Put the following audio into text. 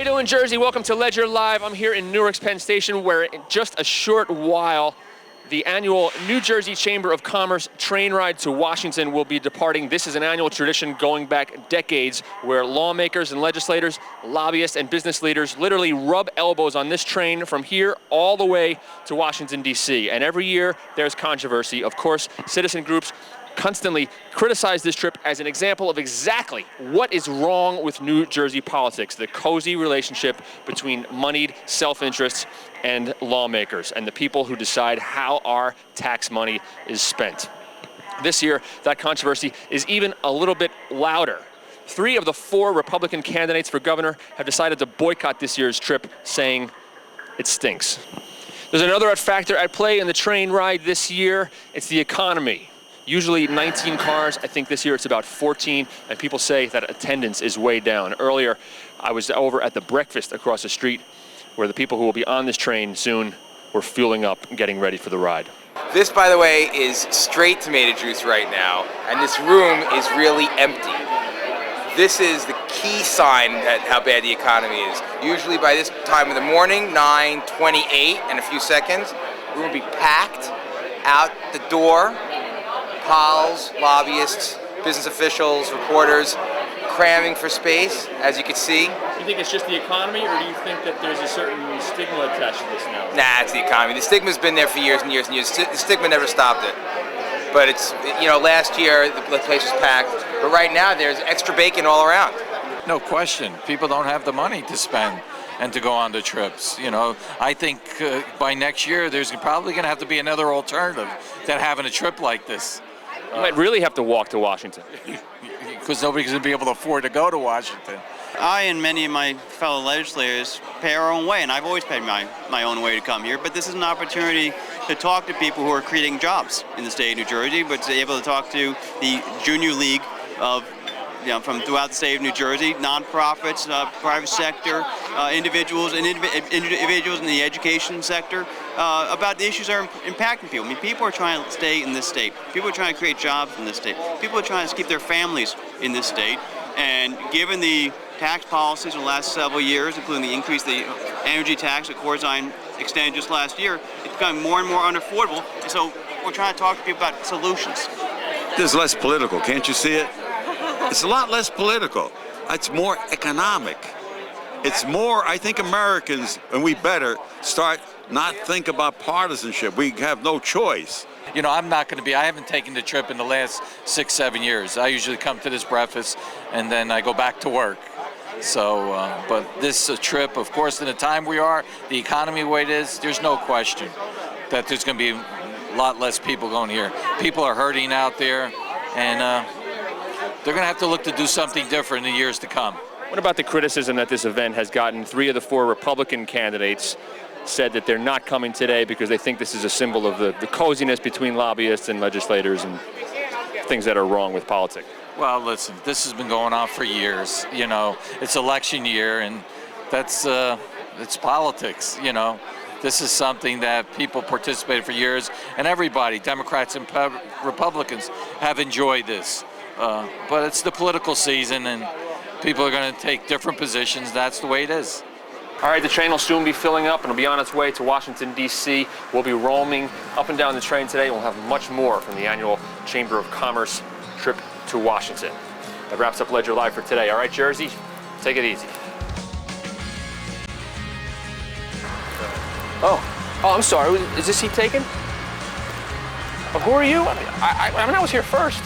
you doing, Jersey? Welcome to Ledger Live. I'm here in Newark's Penn Station, where in just a short while, the annual New Jersey Chamber of Commerce train ride to Washington will be departing. This is an annual tradition going back decades where lawmakers and legislators, lobbyists and business leaders literally rub elbows on this train from here all the way to Washington, D.C. And every year there's controversy. Of course, citizen groups constantly criticize this trip as an example of exactly what is wrong with New Jersey politics, the cozy relationship between moneyed self-interests and lawmakers and the people who decide how our tax money is spent. This year, that controversy is even a little bit louder. 3 of the 4 Republican candidates for governor have decided to boycott this year's trip, saying it stinks. There's another factor at play in the train ride this year. It's the economy. Usually 19 cars. I think this year it's about 14, and people say that attendance is way down. Earlier, I was over at the breakfast across the street where the people who will be on this train soon were fueling up and getting ready for the ride. This, by the way, is straight tomato juice right now, and this room is really empty. This is the key sign at how bad the economy is. Usually by this time of the morning, 9:28 and a few seconds, the room will be packed out the door. Pals, lobbyists, business officials, reporters, cramming for space, as you can see. Do you think it's just the economy, or do you think that there's a certain stigma attached to this now? Nah, it's the economy. The stigma's been there for years and years and years. The stigma never stopped it. But it's, last year the place was packed, but right now there's extra bacon all around. No question. People don't have the money to spend and to go on the trips. I think by next year there's probably going to have to be another alternative than having a trip like this. You might really have to walk to Washington. Because nobody's going to be able to afford to go to Washington. I and many of my fellow legislators pay our own way, and I've always paid my own way to come here, but this is an opportunity to talk to people who are creating jobs in the state of New Jersey, but to be able to talk to the Junior League of from throughout the state of New Jersey, nonprofits, private sector, individuals in the education sector about the issues that are impacting people. I mean, people are trying to stay in this state. People are trying to create jobs in this state. People are trying to keep their families in this state. And given the tax policies of the last several years, including the increase of the energy tax that Corzine extended just last year, it's becoming more and more unaffordable. And so we're trying to talk to people about solutions. This is less political, can't you see it? It's a lot less political. It's more economic. It's more, I think Americans, and we better start not think about partisanship. We have no choice. I'm not going to be, I haven't taken the trip in the last 6-7 years. I usually come to this breakfast and then I go back to work. So, but this trip, of course, in the time we are, the economy the way it is, there's no question that there's going to be a lot less people going here. People are hurting out there, and they're going to have to look to do something different in the years to come. What about the criticism that this event has gotten? 3 of the 4 Republican candidates said that they're not coming today because they think this is a symbol of the coziness between lobbyists and legislators and things that are wrong with politics. Well, listen, this has been going on for years. It's election year, and that's it's politics. This is something that people participated for years, and everybody, Democrats and Republicans, have enjoyed this. But it's the political season, and people are going to take different positions. That's the way it is. All right, the train will soon be filling up and will be on its way to Washington, D.C. We'll be roaming up and down the train today. We'll have much more from the annual Chamber of Commerce trip to Washington. That wraps up Ledger Live for today. All right, Jersey, take it easy. Oh, I'm sorry. Is this seat taken? Who are you? I was here first.